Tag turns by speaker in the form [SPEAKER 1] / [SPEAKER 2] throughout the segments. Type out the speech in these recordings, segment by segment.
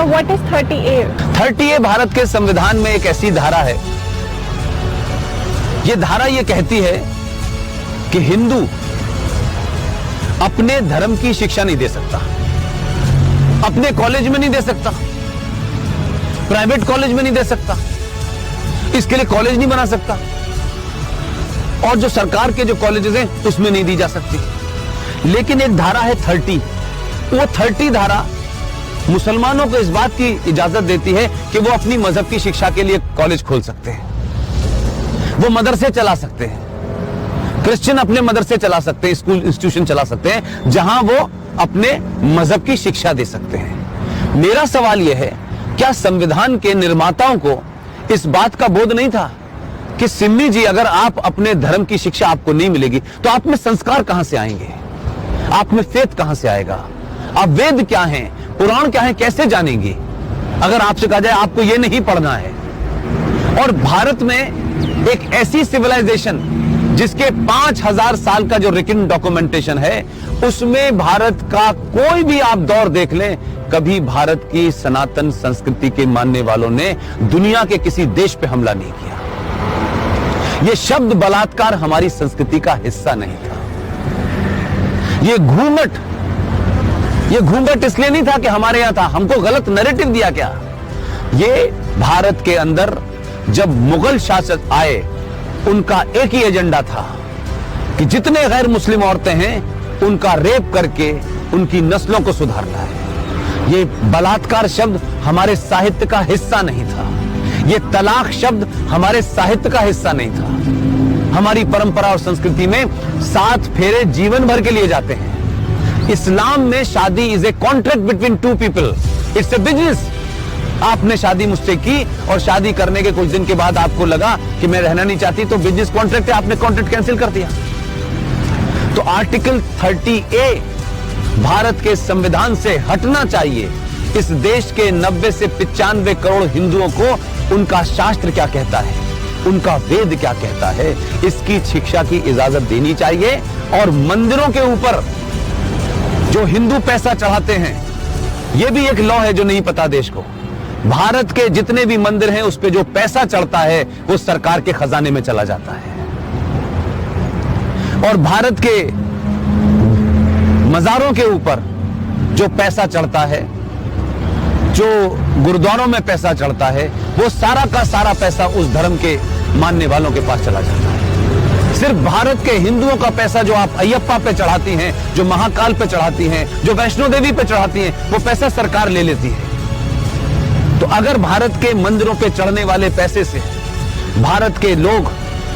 [SPEAKER 1] sir, what is 30A?
[SPEAKER 2] 30A Bharat के संविधान में एक ऐसी धारा है, ये धारा ये कहती है कि हिंदू अपने धर्म की शिक्षा नहीं दे सकता, अपने कॉलेज में नहीं दे सकता, प्राइवेट कॉलेज में नहीं दे सकता, इसके लिए कॉलेज नहीं बना सकता, और जो सरकार के जो कॉलेजेस हैं उसमें नहीं दी जा सकती। लेकिन एक धारा है 30, वो 30 धारा मुसलमानों को इस बात की इजाजत देती है कि वो अपनी मजहब की शिक्षा के लिए कॉलेज खोल सकते हैं, वो मदरसे चला सकते हैं, क्रिश्चियन अपने मदरसे चला सकते हैं, स्कूल इंस्टीट्यूशन चला सकते हैं जहां वो अपने मजहब की शिक्षा दे सकते हैं। मेरा सवाल यह है, क्या संविधान के निर्माताओं को इस बात का बोध नहीं था कि सिन्नी जी, अगर आप अपने धर्म की शिक्षा आपको नहीं मिलेगी तो आप में संस्कार कहां से आएंगे, आप में फेथ कहां से आएगा, आप वेद क्या हैं, पुराण क्या है, कैसे जानेंगे अगर आपसे कहा जाए आपको यह नहीं पढ़ना है। और भारत में एक ऐसी सिविलाइजेशन जिसके 5000 साल का जो रिटन डॉक्यूमेंटेशन है, उसमें भारत का कोई भी आप दौर देख लें, कभी भारत की सनातन संस्कृति के मानने वालों ने दुनिया के किसी देश पे हमला नहीं किया। यह शब्द बलात्कार हमारी संस्कृति का हिस्सा नहीं था। ये घूंघट इसलिए नहीं था कि हमारे यहां था, हमको गलत नैरेटिव दिया क्या। ये भारत के अंदर जब मुगल शासक आए, उनका एक ही एजेंडा था कि जितने गैर मुस्लिम औरतें हैं उनका रेप करके उनकी नस्लों को सुधारना है। ये बलात्कार शब्द हमारे साहित्य का हिस्सा नहीं था, ये तलाक शब्द हमारे साहित्य का हिस्सा नहीं था। हमारी परंपरा और संस्कृति में 7 फेरे जीवन भर के लिए जाते हैं। इस्लाम में शादी is a contract between 2 people, it's a business. आपने शादी मुझसे की और शादी करने के कुछ दिन के बाद आपको लगा कि मैं रहना नहीं चाहती, तो बिजनेस कॉन्ट्रैक्ट है, आपने कॉन्ट्रैक्ट कैंसिल कर दिया। तो आर्टिकल 30A भारत के संविधान से हटना चाहिए। इस देश के 90 से 95 करोड़ हिंदुओं को उनका शास्त्र क्या कहता है, उनका वेद क्या कहता है, इसकी शिक्षा की इजाजत देनी चाहिए। और मंदिरों के ऊपर जो हिंदू पैसा चढ़ाते हैं, यह भी एक लॉ है जो नहीं पता देश को। भारत के जितने भी मंदिर हैं उस पे जो पैसा चढ़ता है वो सरकार के खजाने में चला जाता है। और भारत के मजारों के ऊपर जो पैसा चढ़ता है, जो गुरुद्वारों में पैसा चढ़ता है, वो सारा का सारा पैसा उस धर्म के मानने वालों के पास चला जाता है। सिर्फ भारत के हिंदुओं का पैसा जो आप अयप्पा पे चढ़ाती हैं, जो महाकाल पे चढ़ाती हैं, जो वैष्णो देवी पे चढ़ाती हैं, वो पैसा सरकार ले लेती है। तो अगर भारत के मंदिरों पे चढ़ने वाले पैसे से भारत के लोग,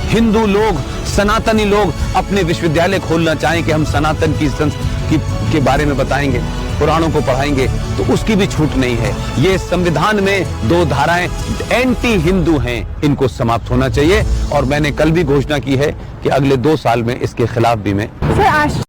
[SPEAKER 2] हिंदू लोग, सनातनी लोग अपने विश्वविद्यालय खोलना चाहें कि हम सनातन की संस्कृति के बारे में बताएंगे, पुराणों को पढ़ाएंगे, तो उसकी भी छूट नहीं है। ये संविधान में 2 धाराएं एंटी हिंदू हैं, इनको समाप्त होना चाहिए। और मैंने कल भी घोषणा की है कि अगले 2 साल में इसके खिलाफ भी मैं